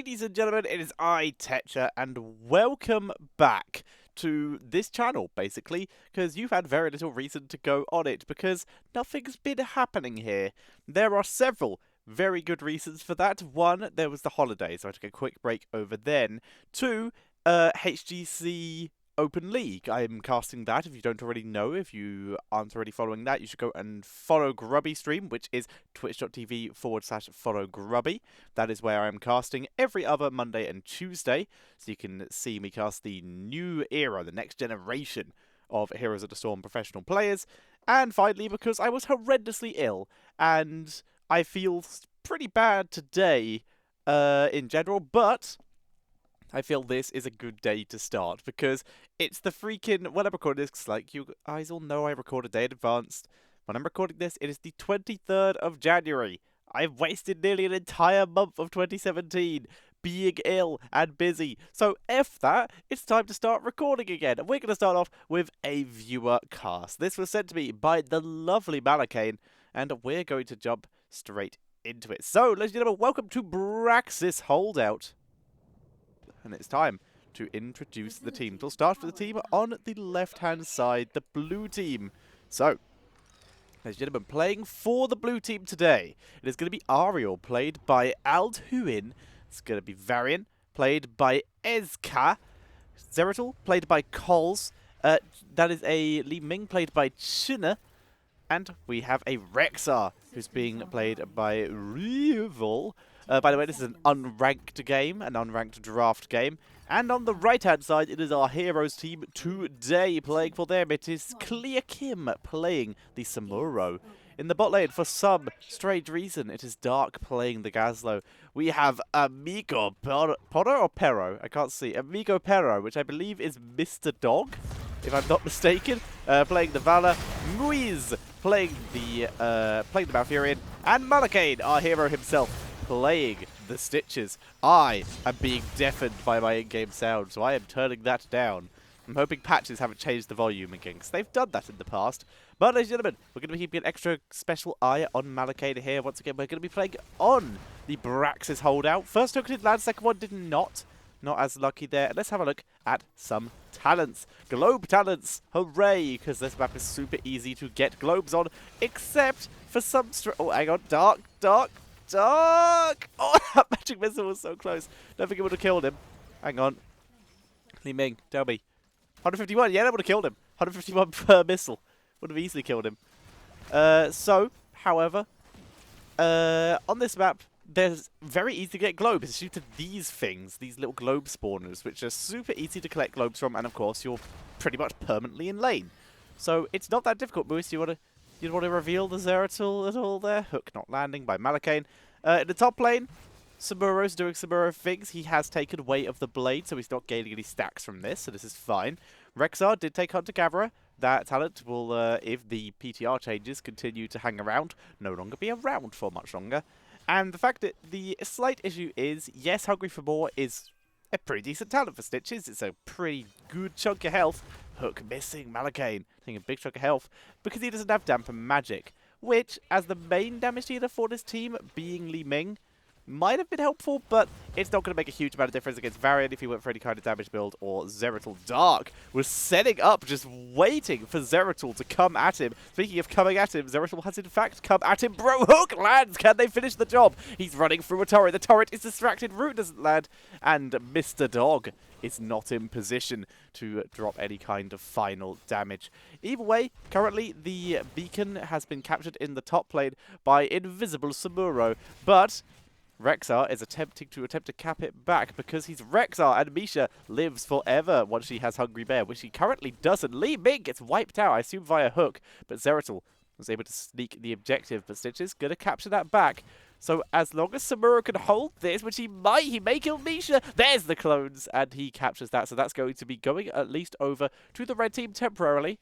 Ladies and gentlemen, it is I, Tetcher, and welcome back to this channel, basically, because you've had very little reason to go on it, because nothing's been happening here. There are several very good reasons for that. One, there was the holidays, so I took a quick break over then. Two, HGC Open League. I'm casting that. If you don't already know, if you aren't already following that, you should go and follow Grubby stream, which is twitch.tv/follow Grubby. That is where I'm casting every other Monday and Tuesday, so you can see me cast the new era, the next generation of Heroes of the Storm professional players. And finally, because I was horrendously ill, and I feel pretty bad today in general, but I feel this is a good day to start, because it's the freaking, when I'm recording this, like you guys all know I record a day in advance. When I'm recording this, it is the 23rd of January. I've wasted nearly an entire month of 2017 being ill and busy. So F that, it's time to start recording again. And we're going to start off with a viewer cast. This was sent to me by the lovely Malakain, and we're going to jump straight into it. So, ladies and gentlemen, welcome to Braxis Holdout. And it's time to introduce the team. We'll start with the team on the left-hand side, the blue team. So, ladies and gentlemen, playing for the blue team today, it is going to be Ariel, played by Aldhuin. It's going to be Varian, played by Ezka. Zeratul, played by Coles. That is a Li Ming, played by China. And we have a Rexar, who's being played by Rival. By the way, this is an unranked game, an unranked draft game. And on the right-hand side, it is our heroes team today. Playing for them, it is Clear Kim playing the Samuro. In the bot lane, for some strange reason, it is Dark playing the Gazlo. We have Amigo Porro or Perro? I can't see. Amigo Perro, which I believe is Mr. Dog, if I'm not mistaken, playing the Valor. Muiz playing the Malfurion. And Malakain, our hero himself, playing the Stitches. I am being deafened by my in-game sound, so I am turning that down. I'm hoping patches haven't changed the volume again, because they've done that in the past. But, ladies and gentlemen, we're going to be keeping an extra special eye on Malakain here. Once again, we're going to be playing on the Braxis holdout. First token did land, second one did not. Not as lucky there. Let's have a look at some talents. Globe talents. Hooray, because this map is super easy to get globes on, except for some... Oh, hang on. Dark. Oh, that magic missile was so close. Don't think it would have killed him. Hang on. Li Ming, tell me. 151. Yeah, that would have killed him. 151 per missile. Would have easily killed him. However, on this map, there's very easy to get globes. It's due to these things, these little globe spawners, which are super easy to collect globes from, and of course, you're pretty much permanently in lane. So it's not that difficult. Moose, you want to reveal the Zeratul at all there? Hook not landing by Malakain. In the top lane, Samuro's doing Samuro things. He has taken Weight of the Blade, so he's not gaining any stacks from this, so this is fine. Rexar did take Hunter Gatherer. That talent will, if the PTR changes continue to hang around, no longer be around for much longer. And the fact that the slight issue is, yes, Hungry for More is a pretty decent talent for Stitches. It's a pretty good chunk of health. Hook missing Malakain, taking a big chunk of health, because he doesn't have Damper Magic, which, as the main damage dealer for this team, being Li Ming, might have been helpful, but it's not going to make a huge amount of difference against Varian if he went for any kind of damage build, or Zeratul. Dark was setting up, just waiting for Zeratul to come at him. Speaking of coming at him, Zeratul has in fact come at him. Bro, Hook lands! Can they finish the job? He's running through a turret. The turret is distracted. Root doesn't land. And Mr. Dog is not in position to drop any kind of final damage. Either way, currently the beacon has been captured in the top lane by Invisible Samuro, but Rexar is attempting to cap it back, because he's Rexar, and Misha lives forever once she has Hungry Bear, which she currently doesn't. Li Ming gets wiped out, I assume via Hook, but Zeratul was able to sneak the objective, but Stitch is going to capture that back. So as long as Samuro can hold this, which he may kill Misha. There's the clones, and he captures that, so that's going to be going at least over to the red team temporarily.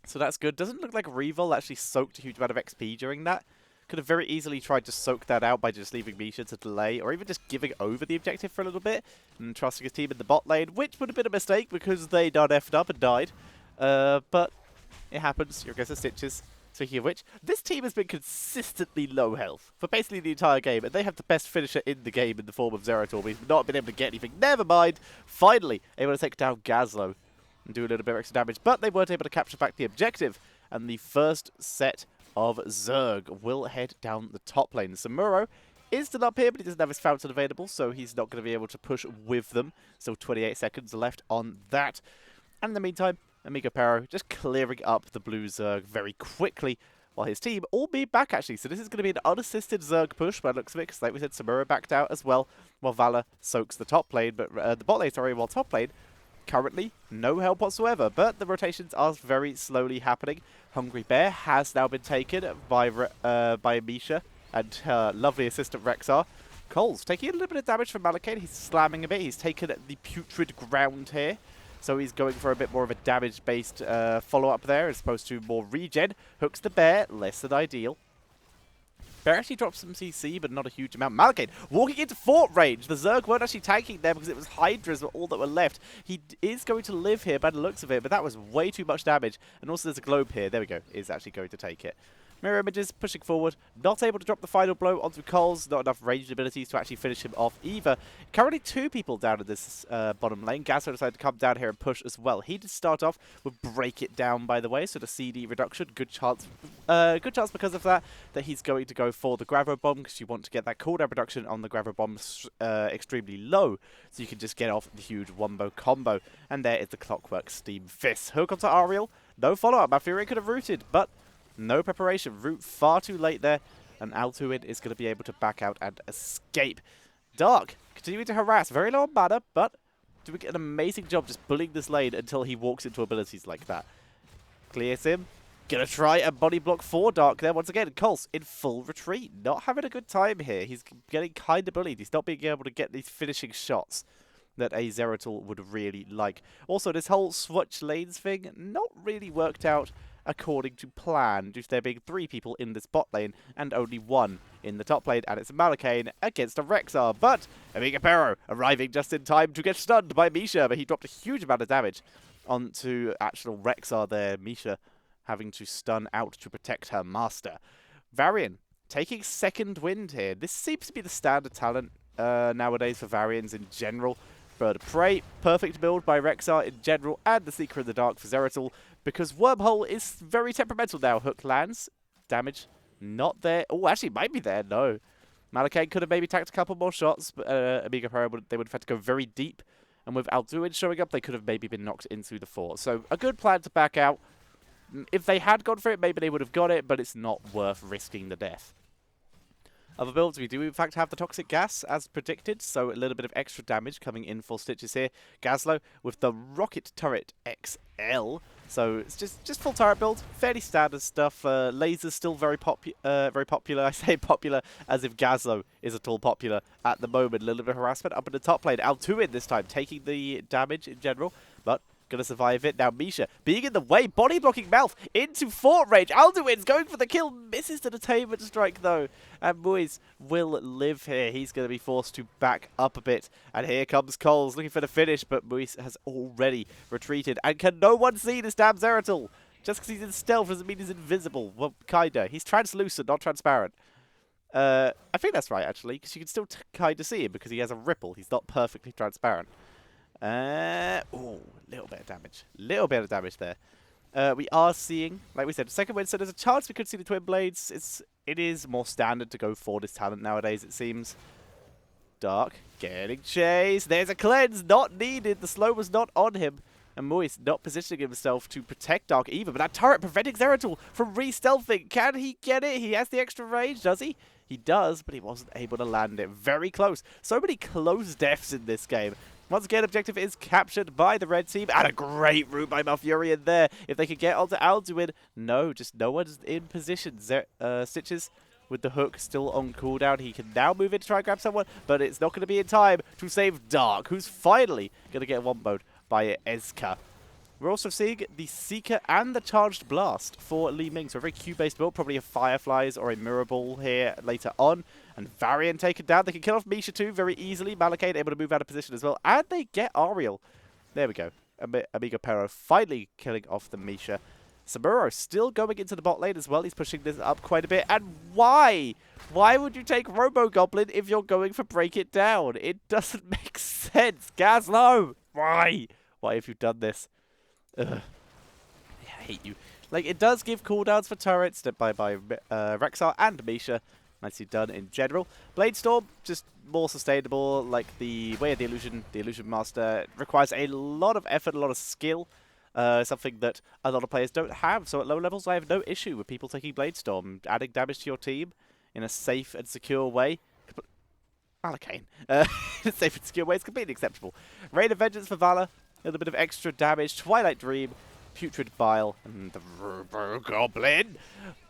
So that's good. Doesn't look like Revol actually soaked a huge amount of XP during that. Could have very easily tried to soak that out by just leaving Misha to delay, or even just giving over the objective for a little bit and trusting his team in the bot lane, which would have been a mistake because they done effed up and died. But it happens. Here goes the Stitches. Speaking of which, this team has been consistently low health for basically the entire game, and they have the best finisher in the game in the form of Zeratul. We've not been able to get anything. Never mind. Finally, able to take down Gazlo and do a little bit of extra damage, but they weren't able to capture back the objective. And the first set of Zerg will head down the top lane. Samuro is still up here, but he doesn't have his fountain available, so he's not going to be able to push with them. Still 28 seconds left on that. And in the meantime, Amigo Pero just clearing up the blue Zerg very quickly, while his team all be back actually. So this is going to be an unassisted Zerg push by the looks of it, because like we said, Samuro backed out as well, while Valor soaks the top lane, but the bot lane, sorry, while top lane, currently no help whatsoever, but the rotations are very slowly happening. Hungry Bear has now been taken by Misha and her lovely assistant Rexar. Cole's taking a little bit of damage from Malakain. He's slamming a bit. He's taken the putrid ground here. So he's going for a bit more of a damage-based follow-up there as opposed to more regen. Hooks the bear, less than ideal. Bear actually drops some CC, but not a huge amount. Malakain walking into fort range. The Zerg weren't actually tanking there because it was Hydras were all that were left. He is going to live here by the looks of it, but that was way too much damage. And also there's a globe here. There we go. Is actually going to take it. Mirror Images pushing forward, not able to drop the final blow onto Coles, not enough ranged abilities to actually finish him off either. Currently 2 people down in this bottom lane. Gasso decided to come down here and push as well. He did start off with Break It Down, by the way, so the CD reduction, good chance because of that he's going to go for the Gravo Bomb, because you want to get that cooldown reduction on the Gravo Bomb extremely low, so you can just get off the huge wombo combo. And there is the Clockwork Steam Fist. Hook onto Ariel, no follow-up. Malfurion could have rooted, but no preparation. Root far too late there. And Altuin is going to be able to back out and escape. Dark continuing to harass. Very low on mana, but doing an amazing job just bullying this lane until he walks into abilities like that. Clears him. Gonna try a body block for Dark there once again. Coles in full retreat. Not having a good time here. He's getting kind of bullied. He's not being able to get these finishing shots that a Zeratul would really like. Also, this whole switch lanes thing not really worked out according to plan, due to there being 3 people in this bot lane and only 1 in the top lane, and it's Malakain against a Rexar. But Amiga Pero arriving just in time to get stunned by Misha, but he dropped a huge amount of damage onto actual Rexar there. Misha having to stun out to protect her master. Varian taking second wind here. This seems to be the standard talent nowadays for Varians in general. Bird of Prey, perfect build by Rexar in general, and the Seeker in the Dark for Zeratul, because Wormhole is very temperamental now. Hook lands, damage not there. Oh, actually might be there, no. Malakain could have maybe tacked a couple more shots, but Amiga Pro, they would have had to go very deep, and with Alduin showing up, they could have maybe been knocked into the fort. So a good plan to back out. If they had gone for it, maybe they would have got it, but it's not worth risking the death. Other builds, we do in fact have the Toxic Gas as predicted, so a little bit of extra damage coming in for Stitches here. Gazlo with the Rocket Turret XL, so it's just full turret build, fairly standard stuff. Lasers still very popular. I say popular as if Gazlo is at all popular at the moment. A little bit of harassment up in the top lane. Altuin this time taking the damage in general, but gonna survive it. Now Misha being in the way, body blocking Mouth into fort range. Alduin's going for the kill, misses the detainment strike though. And Muiz will live here. He's gonna be forced to back up a bit. And here comes Coles looking for the finish, but Muiz has already retreated. And can no one see this damn Zeratul? Just because he's in stealth doesn't mean he's invisible. Well, kinda. He's translucent, not transparent. I think that's right actually, because you can still kinda see him because he has a ripple. He's not perfectly transparent. Oh, little bit of damage. Little bit of damage there. We are seeing, like we said, second win, so there's a chance we could see the Twin Blades. It is more standard to go for this talent nowadays, it seems. Dark, getting chased. There's a cleanse, not needed. The slow was not on him. And Moist not positioning himself to protect Dark either, but that turret preventing Zeratul from re-stealthing. Can he get it? He has the extra range, does he? He does, but he wasn't able to land it. Very close. So many close deaths in this game. Once again, objective is captured by the red team. And a great route by Malfurion there. If they could get onto Alduin. No, just no one's in position. Stitches with the hook still on cooldown. He can now move in to try and grab someone, but it's not going to be in time to save Dark, who's finally going to get womboed by Ezka. We're also seeing the Seeker and the Charged Blast for Li Ming. So a very Q-based build, probably a Fireflies or a Mirror Ball here later on. And Varian taken down. They can kill off Misha too very easily. Malakain able to move out of position as well. And they get Ariel. There we go. Amiga Pero finally killing off the Misha. Samuro still going into the bot lane as well. He's pushing this up quite a bit. And why? Why would you take Robo Goblin if you're going for Break It Down? It doesn't make sense. Gazlo, why? Why have you done this? Ugh. I hate you. Like, it does give cooldowns for turrets by Rexar and Misha. Nicely done in general. Bladestorm, just more sustainable. Like, the Way of the Illusion Master requires a lot of effort, a lot of skill. Something that a lot of players don't have. So at low levels, I have no issue with people taking Bladestorm, adding damage to your team in a safe and secure way. Malakain. In a safe and secure way, it's completely acceptable. Rain of Vengeance for Valor, a little bit of extra damage. Twilight Dream, Putrid Bile, and the Robo Goblin.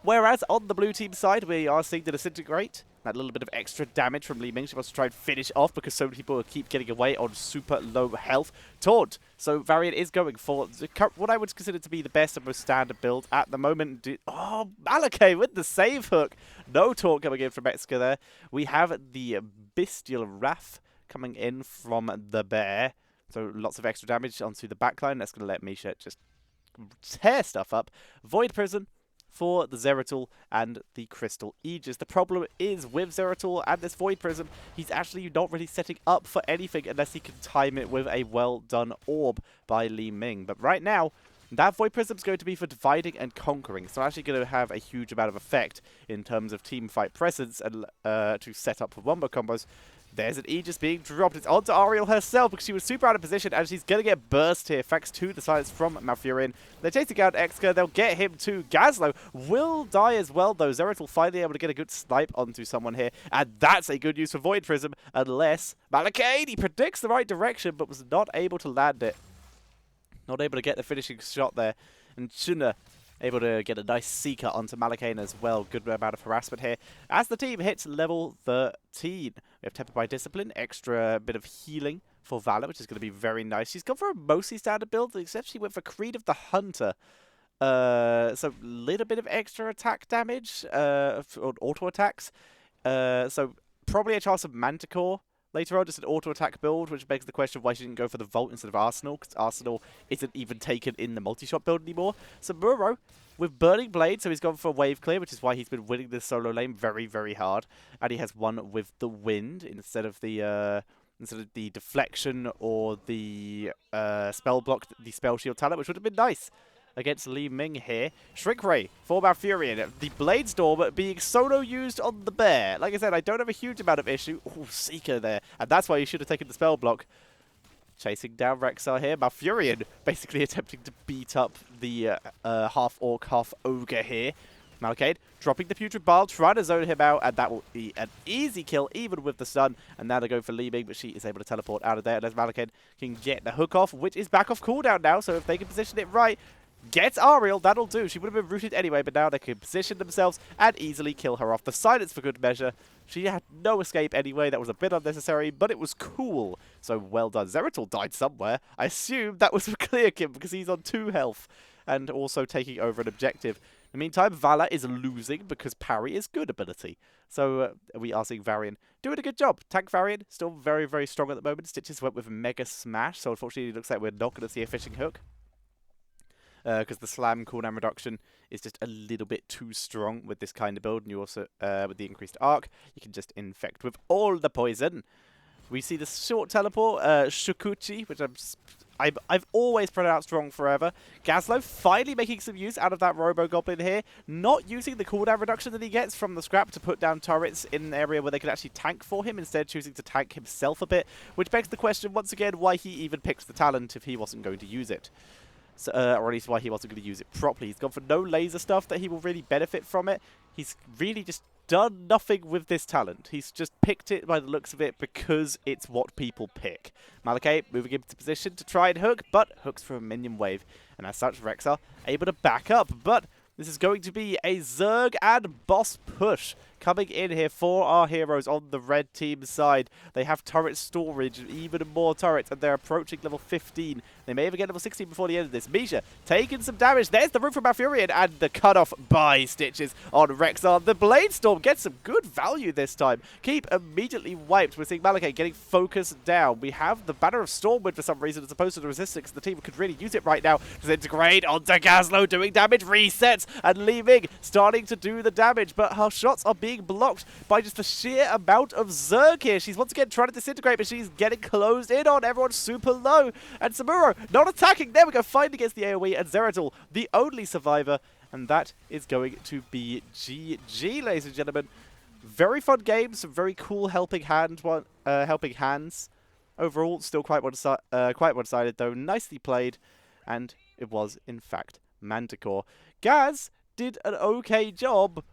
Whereas on the blue team side, we are seeing the Disintegrate. That little bit of extra damage from Li Ming. She wants to try and finish off because so many people keep getting away on super low health. Taunt. So Varian is going for what I would consider to be the best and most standard build at the moment. Oh, Malakain with the save hook. No taunt coming in from Mexico there. We have the Bestial Wrath coming in from the Bear. So lots of extra damage onto the backline. That's going to let Misha just tear stuff up. Void Prison for the Zeratul and the Crystal Aegis. The problem is with Zeratul and this Void Prism, he's actually not really setting up for anything unless he can time it with a well-done orb by Li Ming. But right now, that Void Prism is going to be for dividing and conquering. It's not actually going to have a huge amount of effect in terms of team fight presence and to set up for wombo combos. There's an Aegis being dropped. It's onto Ariel herself because she was super out of position and she's going to get burst here. Thanks to the silence from Malfurion. They're chasing out Exka. They'll get him too. Gazlo will die as well, though. Zereth will finally be able to get a good snipe onto someone here. And that's a good use for Void Prism unless Malakain, he predicts the right direction but was not able to land it. Not able to get the finishing shot there. And Chuna able to get a nice Seeker onto Malakain as well. Good amount of harassment here. As the team hits level 13, we have Tempered by Discipline, extra bit of healing for Valor, which is going to be very nice. She's gone for a mostly standard build, except she went for Creed of the Hunter. So a little bit of extra attack damage, auto attacks. So probably a chance of Manticore later on, just an auto-attack build, which begs the question of why she didn't go for the Vault instead of Arsenal, because Arsenal isn't even taken in the multi-shot build anymore. So Muro, with Burning Blade, so he's gone for Wave Clear, which is why he's been winning this solo lane very, very hard. And he has one with the Wind instead of the Deflection or the Spell Block, the Spell Shield talent, which would have been nice against Li Ming here. Shrink Ray for Malfurion. The Bladestorm being solo used on the Bear. Like I said, I don't have a huge amount of issue. Oh, Seeker there. And that's why you should have taken the spell block. Chasing down Rexar here. Malfurion basically attempting to beat up the half-orc, half-ogre here. Malakain dropping the Putrid Bile, trying to zone him out, and that will be an easy kill, even with the stun. And now they're going for Li Ming, but she is able to teleport out of there. And as Malakain can get the hook off, which is back off cooldown now, so if they can position it right, gets Ariel, that'll do. She would have been rooted anyway, but now they can position themselves and easily kill her off. The silence for good measure. She had no escape anyway. That was a bit unnecessary, but it was cool. So well done. Zeratul died somewhere. I assume that was for Clear Kim because he's on 2 health and also taking over an objective. In the meantime, Vala is losing because parry is good ability. So we are seeing Varian doing a good job. Tank Varian, still very, very strong at the moment. Stitches went with Mega Smash, so unfortunately it looks like we're not going to see a fishing hook. Because the slam cooldown reduction is just a little bit too strong with this kind of build, and you also, with the increased arc, you can just infect with all the poison. We see the short teleport, Shukuchi, which I've always pronounced wrong forever. Gazlo finally making some use out of that Robo Goblin here, not using the cooldown reduction that he gets from the scrap to put down turrets in an area where they can actually tank for him, instead choosing to tank himself a bit, which begs the question once again why he even picked the talent if he wasn't going to use it. So, or at least why he wasn't going to use it properly. He's gone for no laser stuff that he will really benefit from it. He's really just done nothing with this talent. He's just picked it by the looks of it because it's what people pick. Malakain moving into position to try and hook, but hooks for a minion wave. And as such, Rexar able to back up, but this is going to be a Zerg and boss push coming in here for our heroes on the red team side. They have turret storage, even more turrets, and they're approaching level 15. They may even get level 16 before the end of this. Misha taking some damage. There's the root from Malfurion, and the cutoff by Stitches on Rexar. The Blade Storm gets some good value this time. Keep immediately wiped. We're seeing Malakain getting focused down. We have the Banner of Stormwind for some reason as opposed to the Resistance. The team could really use it right now. Disintegrate onto Gazlowe, doing damage, resets, and leaving, starting to do the damage, but her shots are being blocked by just the sheer amount of Zerg here. She's once again trying to disintegrate, but she's getting closed in on. Everyone's super low, and Samuro not attacking. There we go, fighting against the AoE, and Zeratul, the only survivor, and that is going to be GG, ladies and gentlemen. Very fun game, some very cool helping hands. Overall, still quite one-sided, though. Nicely played, and it was, in fact, Manticore. Gaz did an okay job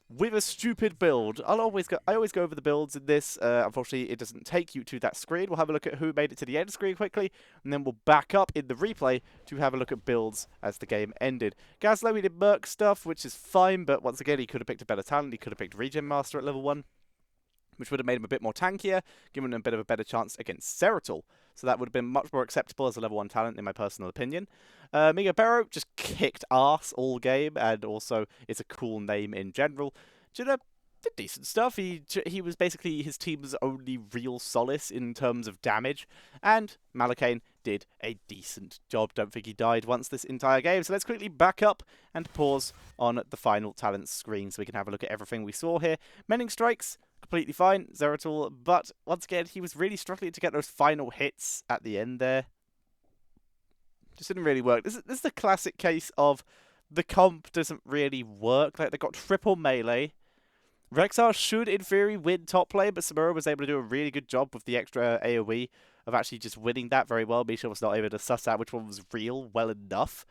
with a stupid build. I always go over the builds in this. Unfortunately, it doesn't take you to that screen. We'll have a look at who made it to the end screen quickly, and then we'll back up in the replay to have a look at builds as the game ended. Gazlowe, he did Merc stuff, which is fine, but once again, he could have picked a better talent. He could have picked Regen Master at level 1. Which would have made him a bit more tankier, given him a bit of a better chance against Zeratul. So that would have been much more acceptable as a level 1 talent, in my personal opinion. Miga Barrow just kicked ass all game, and also it's a cool name in general. Jina did decent stuff. He was basically his team's only real solace in terms of damage, and Malakain did a decent job. Don't think he died once this entire game. So let's quickly back up and pause on the final talent screen so we can have a look at everything we saw here. Mending Strikes, completely fine, Zeratul, but once again, he was really struggling to get those final hits at the end there. Just didn't really work. This is the classic case of the comp doesn't really work. Like, they got triple melee. Rexar should, in theory, win top lane, but Samuro was able to do a really good job with the extra AoE of actually just winning that very well. Misha was not able to suss out which one was real well enough.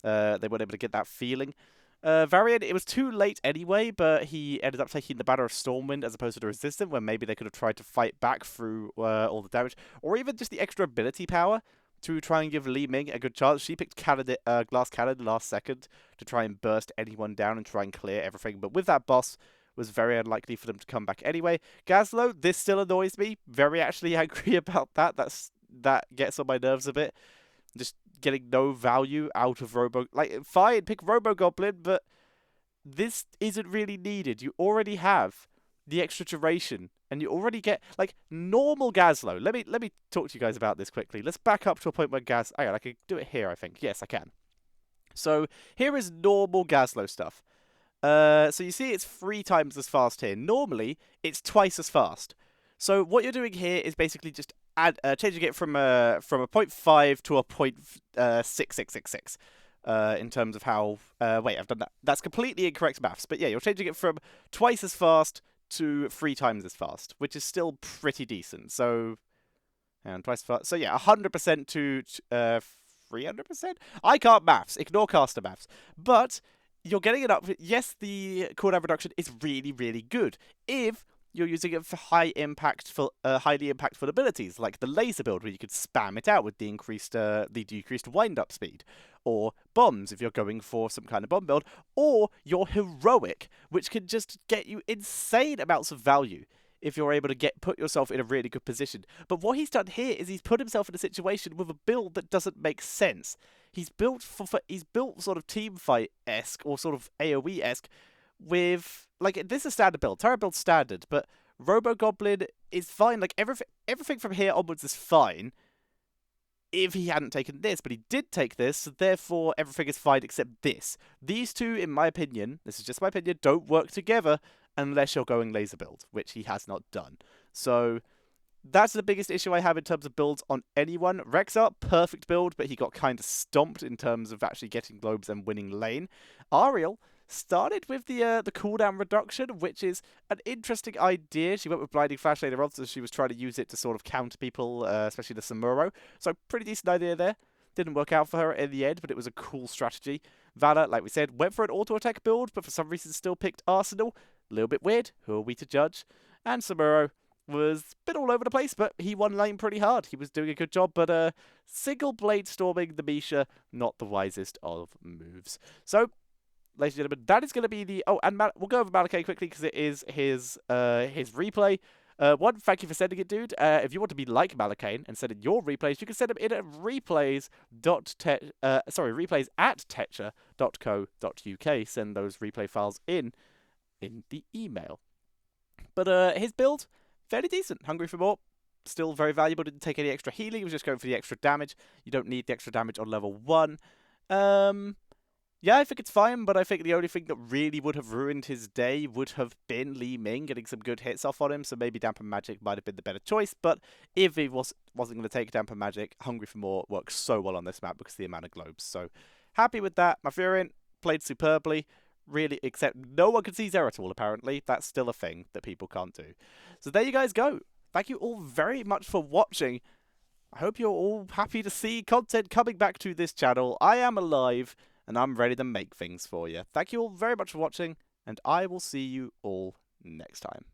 They weren't able to get that feeling. Varian, it was too late anyway, but he ended up taking the Banner of Stormwind as opposed to the Resistant, where maybe they could have tried to fight back through all the damage, or even just the extra ability power to try and give Li Ming a good chance. She picked Glass Cannon last second to try and burst anyone down and try and clear everything, but with that boss, it was very unlikely for them to come back anyway. Gazlowe, this still annoys me. Very actually angry about that. That gets on my nerves a bit. Just getting no value out of Robo. Like, fine, pick Robo Goblin, but this isn't really needed. You already have the extra duration, and you already get, like, normal Gazlowe. Let me talk to you guys about this quickly. Let's back up to a point where hang on, I can do it here, I think. Yes, I can. So, here is normal Gazlowe stuff. So you see it's 3 times as fast here. Normally, it's twice as fast. So what you're doing here is basically just changing it from a 0.5 to a 0.6666 in terms of how... wait, I've done that. That's completely incorrect maths. But yeah, you're changing it from twice as fast to 3 times as fast, which is still pretty decent. So, and twice as fast. So yeah, 100% to 300%? I can't maths. Ignore caster maths. But you're getting it up. Yes, the cooldown reduction is really, really good if you're using it for highly impactful abilities, like the laser build, where you could spam it out with the decreased wind-up speed, or bombs if you're going for some kind of bomb build, or your heroic, which can just get you insane amounts of value if you're able to put yourself in a really good position. But what he's done here is he's put himself in a situation with a build that doesn't make sense. He's built sort of teamfight-esque or sort of AoE-esque with, like, this is a standard build. Terra build's standard, but Robo Goblin is fine. Like, everything from here onwards is fine if he hadn't taken this, but he did take this, so therefore everything is fine except this. These two, in my opinion, this is just my opinion, don't work together unless you're going laser build, which he has not done. So that's the biggest issue I have in terms of builds on anyone. Rexar, perfect build, but he got kind of stomped in terms of actually getting globes and winning lane. Ariel started with the cooldown reduction, which is an interesting idea. She went with Blinding Flash later on, so she was trying to use it to sort of counter people, especially the Samuro. So pretty decent idea there. Didn't work out for her in the end, but it was a cool strategy. Vala, like we said, went for an auto-attack build, but for some reason still picked Arsenal. A little bit weird. Who are we to judge? And Samuro was a bit all over the place, but he won lane pretty hard. He was doing a good job, but single blade storming the Misha, not the wisest of moves. So, ladies and gentlemen, that is going to be the... Oh, and we'll go over Malakain quickly because it is his replay. One, thank you for sending it, dude. If you want to be like Malakain and send in your replays, you can send them in at replays at tetcher.co.uk. Send those replay files in the email. But his build, fairly decent. Hungry for more. Still very valuable. Didn't take any extra healing. Was just going for the extra damage. You don't need the extra damage on level 1. Yeah, I think it's fine, but I think the only thing that really would have ruined his day would have been Li Ming getting some good hits off on him, so maybe Damper Magic might have been the better choice, but if he wasn't going to take Damper Magic, Hungry for More works so well on this map because of the amount of globes. So, happy with that. My Furion played superbly, really, except no one can see Zeratul, apparently. That's still a thing that people can't do. So there you guys go. Thank you all very much for watching. I hope you're all happy to see content coming back to this channel. I am alive, and I'm ready to make things for you. Thank you all very much for watching, and I will see you all next time.